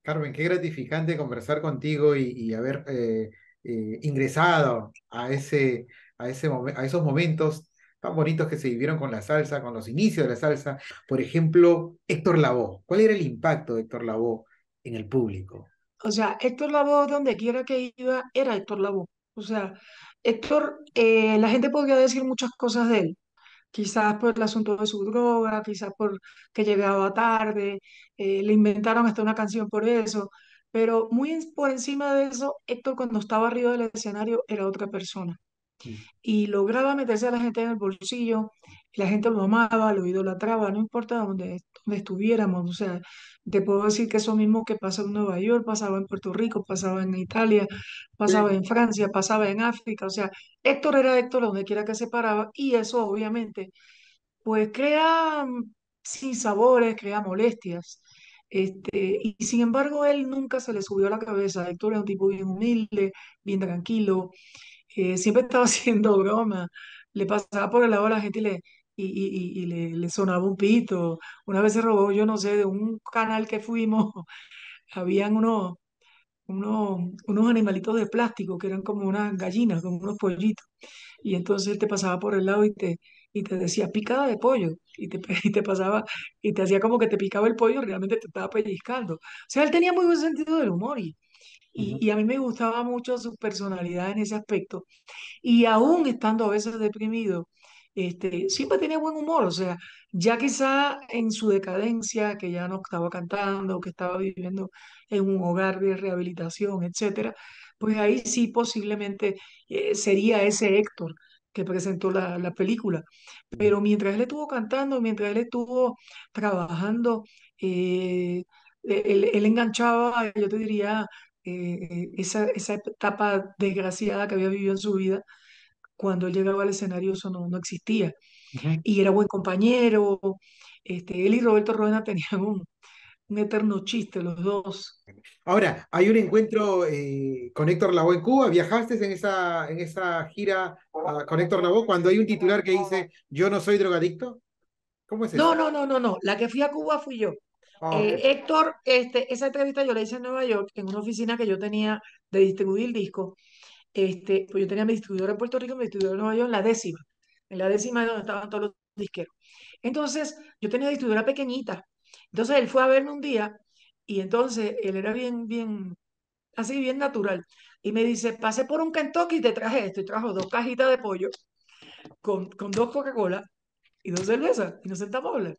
Carmen, qué gratificante conversar contigo y haber ingresado a esos momentos tan bonitos que se vivieron con la salsa, con los inicios de la salsa. Por ejemplo, Héctor Lavoe. ¿Cuál era el impacto de Héctor Lavoe en el público? O sea, Héctor Lavoe, donde quiera que iba, era Héctor Lavoe. O sea, Héctor, la gente podría decir muchas cosas de él. Quizás por el asunto de su droga, quizás por que llegaba tarde, le inventaron hasta una canción por eso. Pero por encima de eso, Héctor cuando estaba arriba del escenario era otra persona y lograba meterse a la gente en el bolsillo, y la gente lo amaba, lo idolatraba, no importa dónde estuviéramos. O sea, te puedo decir que eso mismo que pasó en Nueva York, pasaba en Puerto Rico, pasaba en Italia, pasaba Sí. en Francia, pasaba en África. O sea, Héctor era Héctor donde quiera que se paraba, y eso obviamente pues crea sinsabores, crea molestias. Y sin embargo, él nunca se le subió a la cabeza. Héctor era un tipo bien humilde, bien tranquilo, siempre estaba haciendo broma, le pasaba por el lado a la gente y le sonaba un pito. Una vez se robó, yo no sé, de un canal que fuimos, habían unos animalitos de plástico que eran como unas gallinas, como unos pollitos. Y entonces él te pasaba por el lado y te decía picada de pollo. Y te pasaba y te hacía como que te picaba el pollo, realmente te estaba pellizcando. O sea, él tenía muy buen sentido del humor y a mí me gustaba mucho su personalidad en ese aspecto. Y aún estando a veces deprimido, siempre tenía buen humor. O sea, ya quizá en su decadencia, que ya no estaba cantando, que estaba viviendo en un hogar de rehabilitación, etcétera, pues ahí sí posiblemente sería ese Héctor que presentó la película. Pero mientras él estuvo cantando, mientras él estuvo trabajando, eh, él enganchaba, yo te diría, esa etapa desgraciada que había vivido en su vida. Cuando él llegaba al escenario eso no existía. Ujú. Y era buen compañero. Él y Roberto Roena tenían un eterno chiste, los dos. Ahora, hay un encuentro con Héctor Lavoe en Cuba. ¿Viajaste en esa gira con Héctor Lavoe cuando hay un titular que dice Yo no soy drogadicto? ¿Cómo es No, eso? no, no, no, no. La que fui a Cuba fui yo. Ah, ok. Héctor, esa entrevista yo la hice en Nueva York, en una oficina que yo tenía de distribuir discos. Pues yo tenía mi distribuidor en Puerto Rico, mi distribuidor en Nueva York, en la décima. En la décima es donde estaban todos los disqueros. Entonces, yo tenía distribuidora pequeñita. Entonces, él fue a verme un día y entonces él era bien, bien, así, bien natural. Y me dice, pasé por un Kentucky y te traje esto. Y trajo dos cajitas de pollo con dos Coca-Cola y dos cervezas. Y nos sentamos a hablar.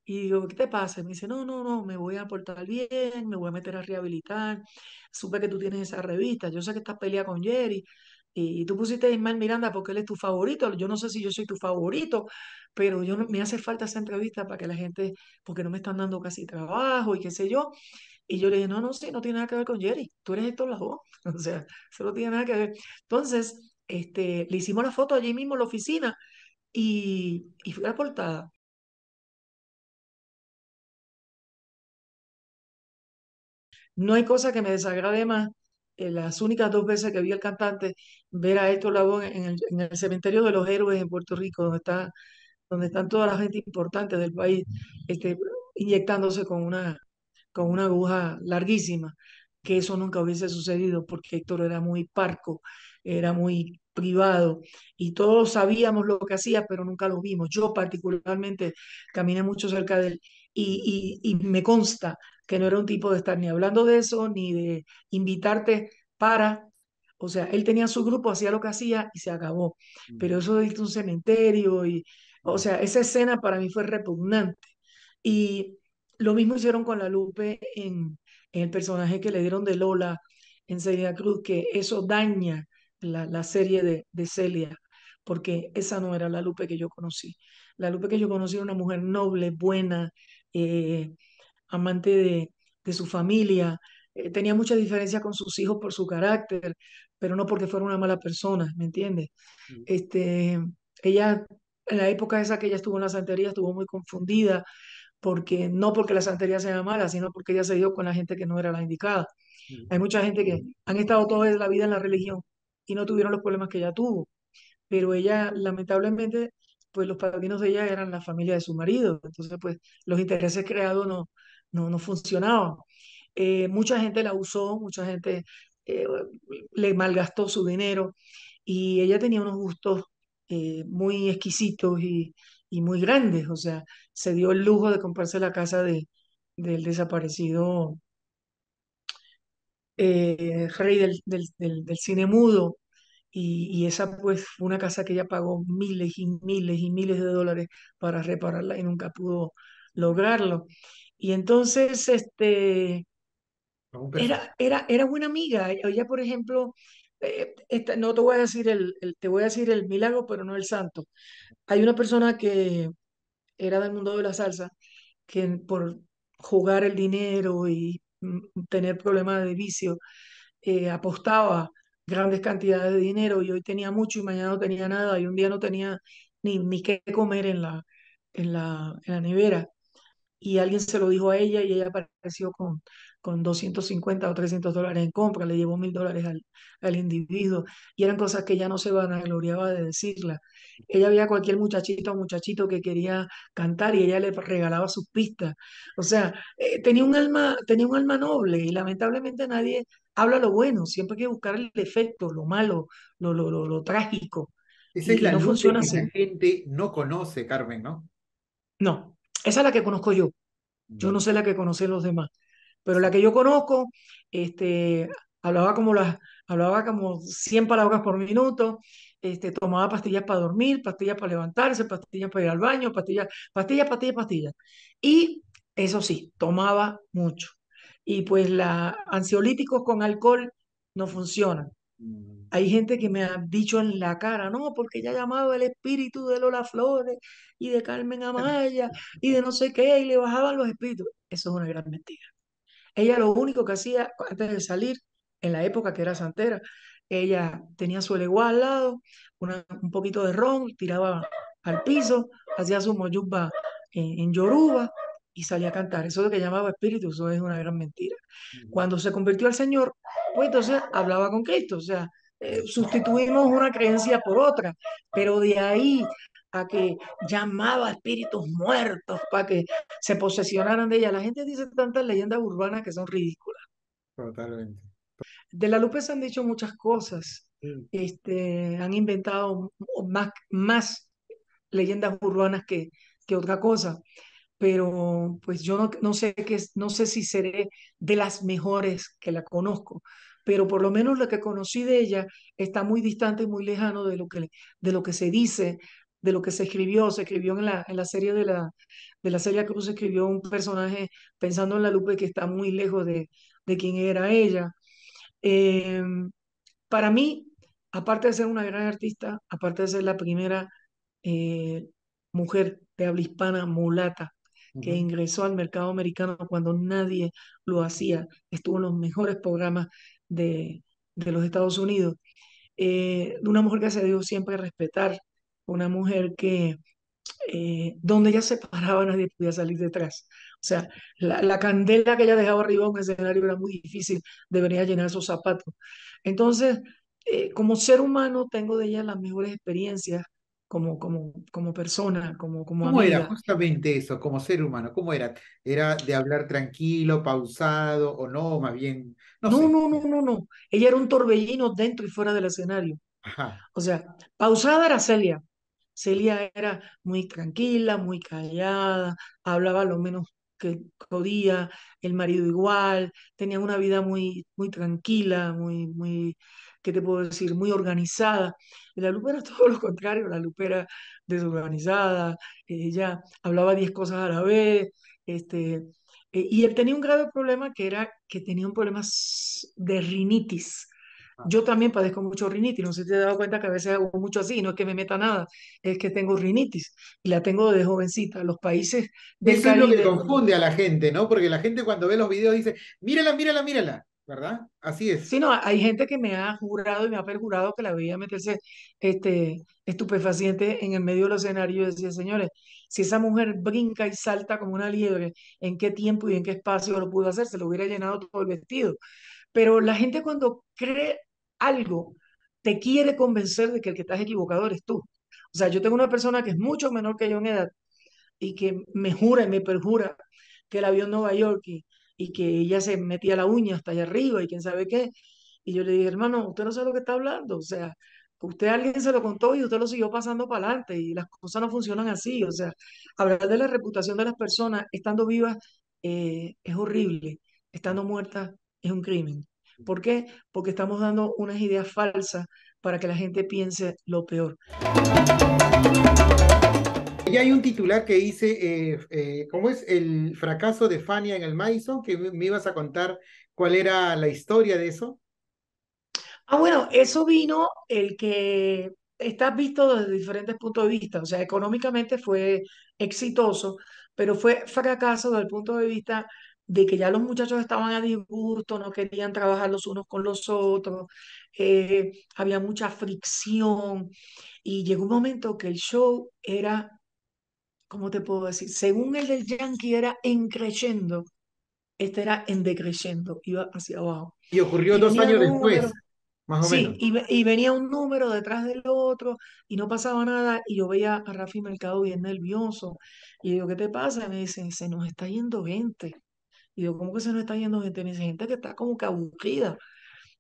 Y digo, ¿qué te pasa? Y me dice, no, no, no, me voy a portar bien, me voy a meter a rehabilitar. Supe que tú tienes esa revista, yo sé que estás peleada con Jerry. Y tú pusiste a Ismael Miranda porque él es tu favorito. Yo no sé si yo soy tu favorito, pero me hace falta esa entrevista para que la gente, porque no me están dando casi trabajo y qué sé yo. Y yo le dije, no, no, sí, no tiene nada que ver con Jerry, tú eres Héctor Lavoe. O sea, eso no tiene nada que ver. Entonces, le hicimos la foto allí mismo en la oficina y fue a la portada. No hay cosa que me desagrade más. Las únicas dos veces que vi al cantante ver a Héctor Lavoe en el cementerio de los héroes en Puerto Rico, donde están toda la gente importante del país, inyectándose con una aguja larguísima, que eso nunca hubiese sucedido porque Héctor era muy parco, era muy privado y todos sabíamos lo que hacía, pero nunca lo vimos. Yo particularmente caminé mucho cerca de él y me consta que no era un tipo de estar ni hablando de eso, ni de invitarte para, o sea, él tenía su grupo, hacía lo que hacía y se acabó. Pero eso de irte a un cementerio o sea, esa escena para mí fue repugnante. Y lo mismo hicieron con la Lupe en el personaje que le dieron de Lola en Celia Cruz, que eso daña la serie de Celia, porque esa no era la Lupe que yo conocí. La Lupe que yo conocí era una mujer noble, buena, eh, amante de su familia, tenía muchas diferencias con sus hijos por su carácter, pero no porque fuera una mala persona, ¿me entiendes? Este, ella, en la época esa que ella estuvo en la santería, estuvo muy confundida, porque no porque la santería sea mala, sino porque ella se dio con la gente que no era la indicada. Hay mucha gente que han estado toda la vida en la religión y no tuvieron los problemas que ella tuvo, pero ella, lamentablemente, pues los padrinos de ella eran la familia de su marido, entonces pues los intereses creados no funcionaban. Mucha gente la usó, mucha gente eh, le malgastó su dinero y ella tenía unos gustos muy exquisitos y muy grandes, o sea, se dio el lujo de comprarse la casa del desaparecido rey del cine mudo. Y esa pues fue una casa que ella pagó miles y miles y miles de dólares para repararla y nunca pudo lograrlo. Y entonces, Como un personaje. era buena amiga. Ella, por ejemplo, no te voy a decir te voy a decir el milagro, pero no el santo. Hay una persona que era del mundo de la salsa, que por jugar el dinero y tener problemas de vicio, apostaba grandes cantidades de dinero y hoy tenía mucho y mañana no tenía nada y un día no tenía ni qué comer en la nevera y alguien se lo dijo a ella y ella apareció con 250 o $300 en compra, le llevó $1.000 al individuo y eran cosas que ella no se vanagloriaba de decirla. Ella veía a cualquier muchachito o muchachito que quería cantar y ella le regalaba sus pistas. O sea, tenía un alma noble y lamentablemente nadie habla lo bueno, siempre hay que buscar el defecto, lo malo, lo trágico Esa es y la no Lupe funciona que la así. gente no conoce, Carmen, ¿no? No, esa es la que conozco yo. Yo no Ya. sé la que conocen los demás, pero la Sí. que yo conozco, este, hablaba como hablaba como 100 palabras por minuto, tomaba pastillas para dormir, pastillas para levantarse, pastillas para ir al baño, pastillas. Y eso sí, tomaba mucho. Y pues los ansiolíticos con alcohol no funcionan. Mm. Hay gente que me ha dicho en la cara, no, porque ella ha llamado el espíritu de Lola Flores y de Carmen Amaya y de no sé qué, y le bajaban los espíritus. Eso es una gran mentira. Ella lo único que hacía antes de salir, en la época que era santera, ella tenía su leguá al lado, un poquito de ron, tiraba al piso, hacía su moyuba en yoruba y salía a cantar. Eso de que llamaba espíritu, eso es una gran mentira. Ujú. Cuando se convirtió al Señor, pues entonces hablaba con Cristo, o sea, sustituimos una creencia por otra, pero de ahí a que llamaba a espíritus muertos para que se posesionaran de ella. La gente dice tantas leyendas urbanas que son ridículas. Totalmente. De la Lupe se han dicho muchas cosas. Sí. Han inventado más leyendas urbanas que otra cosa, pero pues yo no sé no sé si seré de las mejores que la conozco, pero por lo menos lo que conocí de ella está muy distante y muy lejano de lo que se dice, de lo que se escribió en la serie de la Celia Cruz, se escribió un personaje pensando en la Lupe que está muy lejos de quién era ella. Eh, para mí, aparte de ser una gran artista, aparte de ser la primera eh, mujer de habla hispana mulata que Ujú. ingresó al mercado americano cuando nadie lo hacía, estuvo en los mejores programas de los Estados Unidos, una mujer que se dio siempre a respetar, una mujer que donde ella se paraba nadie podía salir detrás. O sea, la candela que ella dejaba arriba de un escenario era muy difícil, debería llenar esos zapatos. Entonces, como ser humano, tengo de ella las mejores experiencias como persona, como ¿Cómo era amiga. justamente eso, como ser humano? ¿Cómo era? ¿Era de hablar tranquilo, pausado o no? Más bien, no No, sé. no, no, no, no. Ella era un torbellino dentro y fuera del escenario. Ajá. O sea, pausada era Celia. Celia era muy tranquila, muy callada, hablaba lo menos que podía, el marido igual, tenían una vida muy, muy tranquila, ¿qué te puedo decir? Muy organizada. Y la Lupe era todo lo contrario, la Lupe era desorganizada, ella hablaba 10 cosas a la vez, y él tenía un grave problema que era que tenía un problema de rinitis. Ah. Yo también padezco mucho rinitis, no sé si te has dado cuenta que a veces hago mucho así, no es que me meta nada, es que tengo rinitis y la tengo desde jovencita. Los países del Eso es lo que Caribe, donde... confunde a la gente, ¿no? Porque la gente cuando ve los videos dice, mírala, mírala, mírala, ¿verdad? Así es. Sí, no, hay gente que me ha jurado y me ha perjurado que la veía meterse estupefaciente en el medio del escenario y yo decía, señores, si esa mujer brinca y salta como una liebre, ¿en qué tiempo y en qué espacio lo pudo hacer? Se lo hubiera llenado todo el vestido. Pero la gente cuando cree algo, te quiere convencer de que el que estás equivocado eres tú. O sea, yo tengo una persona que es mucho menor que yo en edad y que me jura y me perjura que la vio en Nueva York y que ella se metía la uña hasta allá arriba y quién sabe qué. Y yo le dije, hermano, usted no sabe lo que está hablando, o sea, usted a alguien se lo contó y usted lo siguió pasando para adelante y las cosas no funcionan así, o sea, hablar de la reputación de las personas estando vivas es horrible, estando muertas es un crimen. ¿Por qué? Porque estamos dando unas ideas falsas para que la gente piense lo peor. Ya hay un titular que dice, ¿cómo es el fracaso de Fania en el Madison? Que me ibas a contar cuál era la historia de eso. Ah, bueno, eso vino el que está visto desde diferentes puntos de vista. O sea, económicamente fue exitoso, pero fue fracaso desde el punto de vista de que ya los muchachos estaban a disgusto, no querían trabajar los unos con los otros, había mucha fricción y llegó un momento que el show era, ¿cómo te puedo decir? Según el del Yankee era en crescendo, este era en decreciendo, iba hacia abajo. Y ocurrió Y dos venía años números. después, más o Sí, menos. y venía un número detrás del otro y no pasaba nada y yo veía a Rafi Mercado bien nervioso y digo, ¿qué te pasa? Y me dice, se nos está yendo gente. Y digo, ¿cómo que se nos está yendo gente? Me dice, gente que está como que aburrida.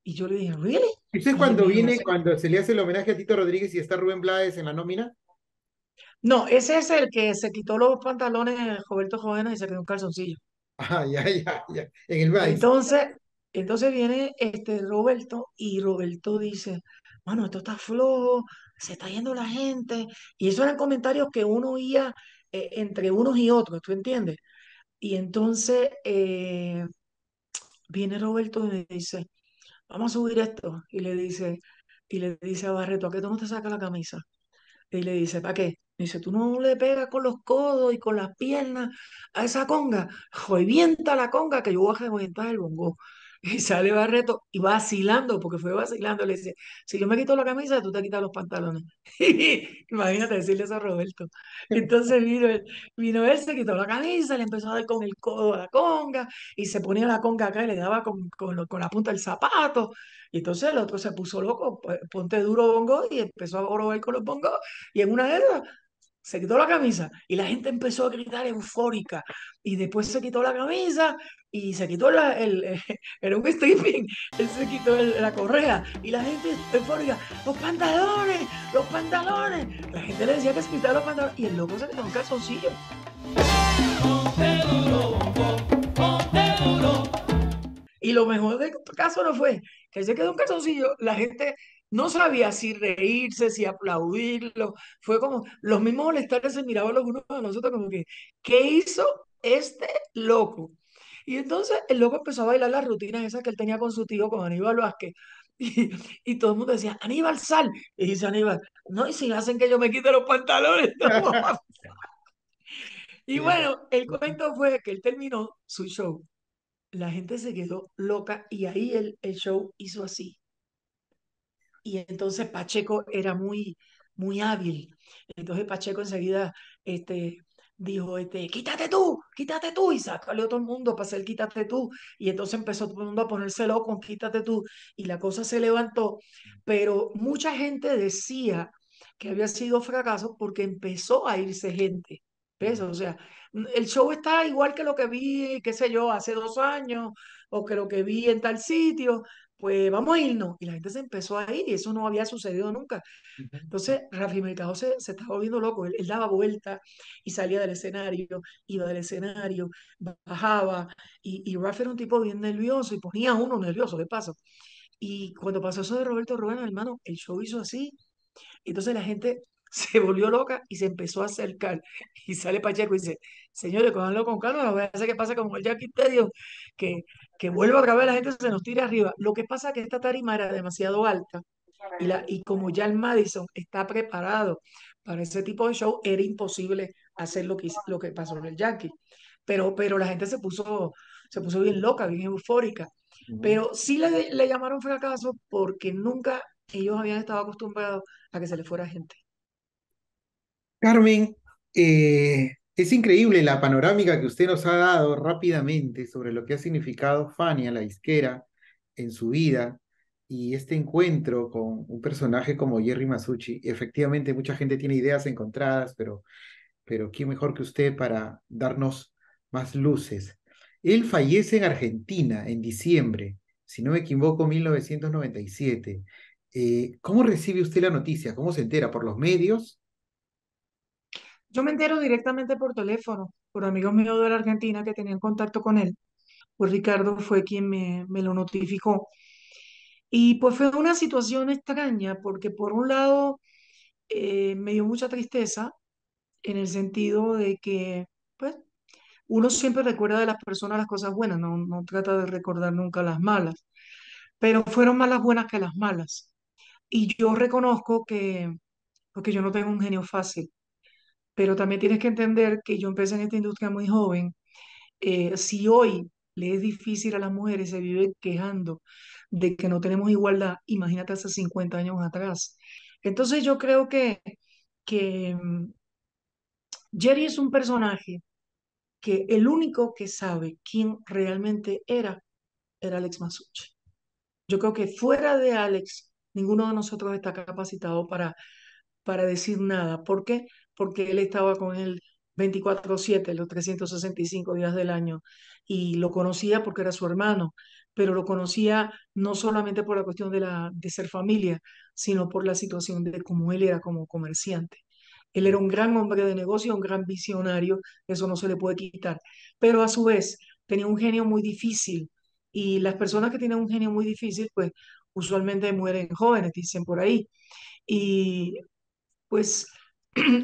Y yo le dije, ¿really? ¿Eso es Y él cuando me dijo, viene, sí. cuando se le hace el homenaje a Tito Rodríguez y está Rubén Blades en la nómina? No, ese es el que se quitó los pantalones Roberto Jovena y se quedó un calzoncillo. Ah, ya, ya, ya. En el Madison. Entonces, entonces viene este Roberto y Roberto dice, mano, esto está flojo, se está yendo la gente. Y esos eran comentarios que uno oía entre unos y otros, ¿tú entiendes? Y entonces viene Roberto y me dice, vamos a subir esto. Y le dice a Barreto, ¿a qué tú no te sacas la camisa? Y le dice, ¿para qué? Me dice, tú no le pegas con los codos y con las piernas a esa conga. Revienta la conga que yo voy a reventar el bongo. Y sale Barreto y vacilando, porque fue vacilando. Le dice, si yo me quito la camisa, tú te quitas los pantalones. Imagínate decirle eso a Roberto. Entonces vino él, se quitó la camisa, le empezó a dar con el codo a la conga y se ponía la conga acá y le daba con la punta del zapato. Y entonces el otro se puso loco, pues, ponte duro bongo y empezó a jorobar con los bongos y en una de esas se quitó la camisa y la gente empezó a gritar eufórica. Y después se quitó la camisa y se quitó era un stripping, él se quitó la correa y la gente eufórica, los pantalones, los pantalones. La gente le decía que se quitara los pantalones y el loco se quitó un calzoncillo. Y lo mejor del caso no fue que él se quedó un calzoncillo, la gente no sabía si reírse, si aplaudirlo, fue como los mismos molestares se miraban los unos a los otros como que, ¿qué hizo este loco? Y entonces el loco empezó a bailar las rutinas esas que él tenía con su tío, con Aníbal Vázquez, y todo el mundo decía, Aníbal, sal, y dice Aníbal, no, y si hacen que yo me quite los pantalones, no. Y bueno, el cuento fue que él terminó su show, la gente se quedó loca y ahí el show hizo así. Y entonces Pacheco era muy, muy hábil. Entonces Pacheco enseguida este, dijo, quítate tú, y sácale a todo el mundo para hacer quítate tú. Y entonces empezó todo el mundo a ponerse loco con quítate tú, y la cosa se levantó. Pero mucha gente decía que había sido fracaso porque empezó a irse gente. ¿Ves? O sea, el show está igual que lo que vi, qué sé yo, hace 2 años, o que lo que vi en tal sitio, pues vamos a irnos. Y la gente se empezó a ir y eso no había sucedido nunca. Entonces, Rafi Mercado se estaba volviendo loco. Él daba vueltas y salía del escenario, iba del escenario, bajaba. Y Rafi era un tipo bien nervioso y ponía a uno nervioso, de paso. Y cuando pasó eso de Roberto Rubén, hermano, el show hizo así. Entonces la gente se volvió loca y se empezó a acercar. Y sale Pacheco y dice, señores, cójanlo con calma, no voy a hacer que pasa como el Jackie Tedio, que, que vuelva otra vez la gente se nos tire arriba. Lo que pasa es que esta tarima era demasiado alta y como ya el Madison está preparado para ese tipo de show, era imposible hacer lo que pasó en el Yankee. Pero la gente se puso bien loca, bien eufórica. Ujú. Pero sí le llamaron fracaso porque nunca ellos habían estado acostumbrados a que se les fuera gente. Carmen, es increíble la panorámica que usted nos ha dado rápidamente sobre lo que ha significado Fania, la disquera, en su vida y este encuentro con un personaje como Jerry Masucci. Efectivamente, mucha gente tiene ideas encontradas, pero ¿quién mejor que usted para darnos más luces? Él fallece en Argentina en diciembre, si no me equivoco, 1997. ¿Cómo recibe usted la noticia? ¿Cómo se entera? ¿Por los medios? Yo me entero directamente por teléfono, por amigos míos de la Argentina que tenían contacto con él. Pues Ricardo fue quien me lo notificó. Y pues fue una situación extraña porque por un lado me dio mucha tristeza en el sentido de que pues uno siempre recuerda de las personas las cosas buenas, no trata de recordar nunca las malas, pero fueron más las buenas que las malas. Y yo reconozco que, porque yo no tengo un genio fácil, pero también tienes que entender que yo empecé en esta industria muy joven. Si hoy le es difícil a las mujeres, se viven quejando de que no tenemos igualdad, imagínate hace 50 años atrás. Entonces yo creo que Jerry es un personaje que el único que sabe quién realmente era Alex Masucci. Yo creo que fuera de Alex, ninguno de nosotros está capacitado para decir nada. ¿Por qué? Porque él estaba con él 24/7, los 365 días del año, y lo conocía porque era su hermano, pero lo conocía no solamente por la cuestión de ser familia, sino por la situación de cómo él era como comerciante. Él era un gran hombre de negocio, un gran visionario, eso no se le puede quitar, pero a su vez tenía un genio muy difícil y las personas que tienen un genio muy difícil, pues usualmente mueren jóvenes, dicen por ahí. Y pues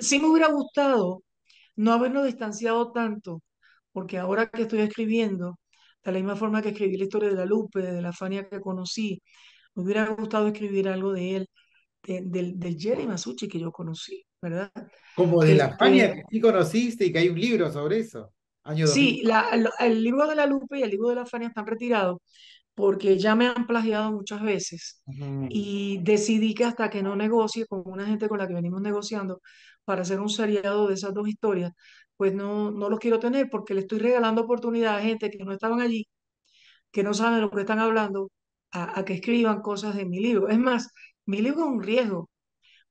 sí me hubiera gustado no habernos distanciado tanto, porque ahora que estoy escribiendo, de la misma forma que escribí la historia de la Lupe, de la Fania que conocí, me hubiera gustado escribir algo de él, del Jerry Masucci que yo conocí, ¿verdad? Como de la Fania Este, que sí conociste y que hay un libro sobre eso, año 2000. sí, el libro de la Lupe y el libro de la Fania están retirados porque ya me han plagiado muchas veces Ujú. y decidí que hasta que no negocie con una gente con la que venimos negociando para hacer un seriado de esas dos historias, pues no los quiero tener porque le estoy regalando oportunidad a gente que no estaban allí, que no saben lo que están hablando, a que escriban cosas de mi libro. Es más, mi libro es un riesgo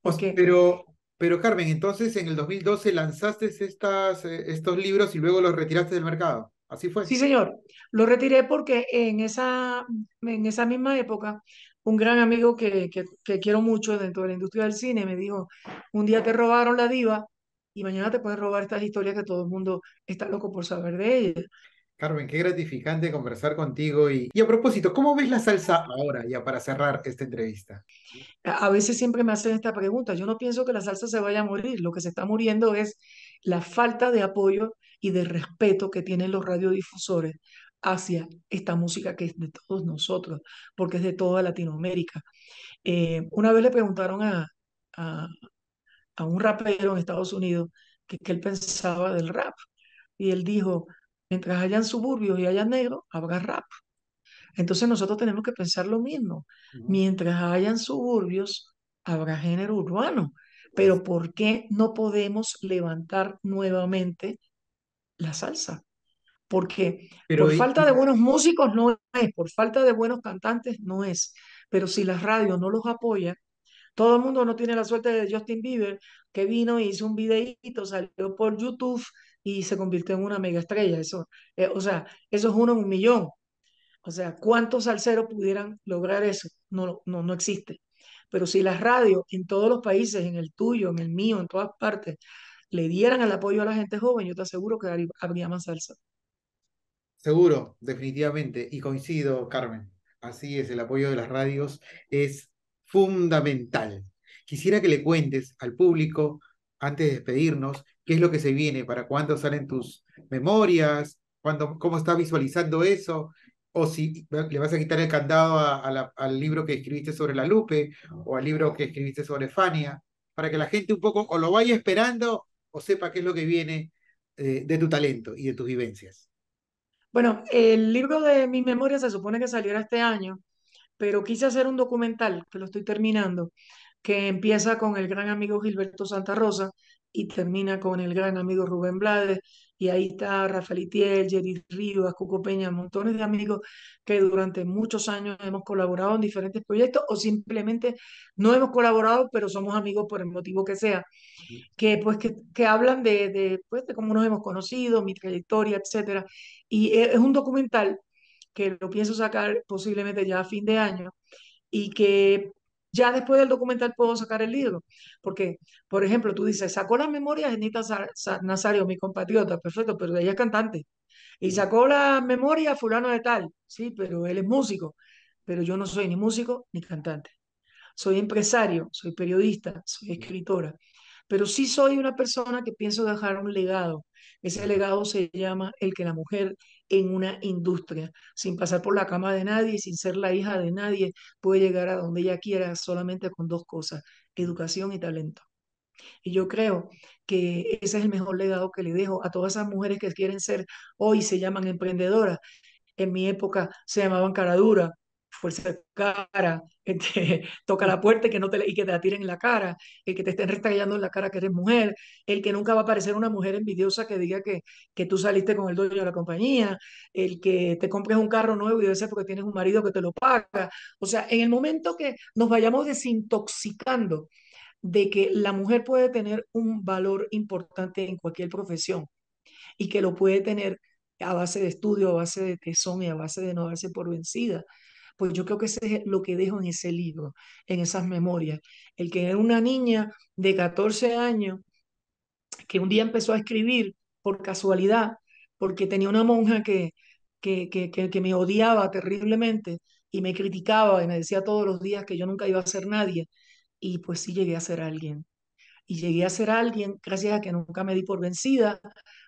porque Pero Carmen, entonces en el 2012 lanzaste estos libros y luego los retiraste del mercado. ¿Así fue? sí, señor. Lo retiré porque en esa misma época, un gran amigo que quiero mucho dentro de la industria del cine me dijo, un día te robaron la diva y mañana te pueden robar estas historias que todo el mundo está loco por saber de ellas. Carmen, qué gratificante conversar contigo. Y a propósito, ¿cómo ves la salsa ahora, ya para cerrar esta entrevista? A veces siempre me hacen esta pregunta. Yo no pienso que la salsa se vaya a morir. Lo que se está muriendo es la falta de apoyo y de respeto que tienen los radiodifusores hacia esta música que es de todos nosotros, porque es de toda Latinoamérica. Una vez le preguntaron a, a un rapero en Estados Unidos que él pensaba del rap. Y él dijo, mientras hayan suburbios y hayan negros, habrá rap. Entonces nosotros tenemos que pensar lo mismo. Ujú. Mientras hayan suburbios, habrá género urbano. Así. Pero ¿por qué no podemos levantar nuevamente la salsa? Porque Pero, por falta de buenos músicos no es, por falta de buenos cantantes no es. Pero si las radios no los apoyan, todo el mundo no tiene la suerte de Justin Bieber, que vino y hizo un videíto, salió por YouTube y se convirtió en una mega estrella. Eso, o sea, eso es uno en un millón. O sea, ¿cuántos salseros pudieran lograr eso? No existe. Pero si las radios en todos los países, en el tuyo, en el mío, en todas partes, le dieran el apoyo a la gente joven, yo te aseguro que habría más salsa. seguro, definitivamente, y coincido, Carmen. Así es, el apoyo de las radios es fundamental. Quisiera que le cuentes al público, antes de despedirnos, qué es lo que se viene, para cuándo salen tus memorias, cómo estás visualizando eso, o si le vas a quitar el candado al libro que escribiste sobre la Lupe, o al libro que escribiste sobre Fania, para que la gente un poco o lo vaya esperando o sepa qué es lo que viene de tu talento y de tus vivencias. Bueno, el libro de mis memorias se supone que saliera este año, pero quise hacer un documental, que lo estoy terminando, que empieza con el gran amigo Gilberto Santa Rosa y termina con el gran amigo Rubén Blades y ahí está Rafael Itiel, Jerry Rivas, Cuco Peña, montones de amigos que durante muchos años hemos colaborado en diferentes proyectos o simplemente no hemos colaborado, pero somos amigos por el motivo que sea, que hablan pues, de cómo nos hemos conocido, mi trayectoria, etcétera. Y es un documental que lo pienso sacar posiblemente ya a fin de año y que ya después del documental puedo sacar el libro. Porque, por ejemplo, tú dices, sacó las memorias de Anita Nazario, mi compatriota, perfecto, pero ella es cantante. Y Sí, sacó las memorias fulano de tal, sí, pero él es músico. Pero yo no soy ni músico ni cantante. Soy empresario, soy periodista, soy sí, escritora, pero sí soy una persona que pienso dejar un legado. Ese claro. legado se llama el que la mujer en una industria, sin pasar por la cama de nadie, sin ser la hija de nadie, puede llegar a donde ella quiera solamente con dos cosas, educación y talento. Y yo creo que ese es el mejor legado que le dejo a todas esas mujeres que quieren ser, hoy se llaman emprendedoras, en mi época se llamaban cara dura, fuerza de cara, el que toca la puerta y que te la tiren en la cara, el que te estén restallando en la cara que eres mujer, el que nunca va a aparecer una mujer envidiosa que diga que tú saliste con el dueño de la compañía, el que te compres un carro nuevo y debe ser porque tienes un marido que te lo paga. O sea, en el momento que nos vayamos desintoxicando de que la mujer puede tener un valor importante en cualquier profesión, y que lo puede tener a base de estudio, a base de tesón y a base de no darse por vencida. Pues yo creo que ese es lo que dejo en ese libro, en esas memorias. El que era una niña de 14 años que un día empezó a escribir por casualidad, porque tenía una monja que me odiaba terriblemente y me criticaba y me decía todos los días que yo nunca iba a ser nadie. Y pues sí llegué a ser alguien. Y llegué a ser alguien gracias a que nunca me di por vencida,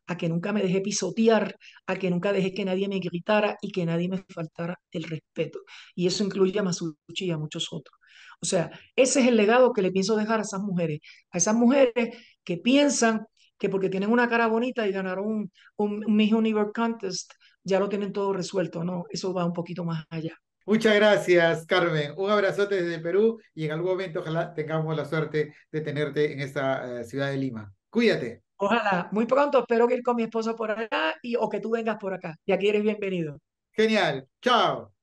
a que nunca me dejé pisotear, a que nunca dejé que nadie me gritara y que nadie me faltara el respeto. Y eso incluye a Masucci y a muchos otros. O sea, ese es el legado que le pienso dejar a esas mujeres que piensan que porque tienen una cara bonita y ganaron un Miss Universe Contest, ya lo tienen todo resuelto. No, eso va un poquito más allá. Muchas gracias, Carmen. Un abrazote desde Perú y en algún momento ojalá tengamos la suerte de tenerte en esta ciudad de Lima. Cuídate. Ojalá, muy pronto espero que ir con mi esposo por allá o que tú vengas por acá. Y aquí eres bienvenido. Genial. Chao.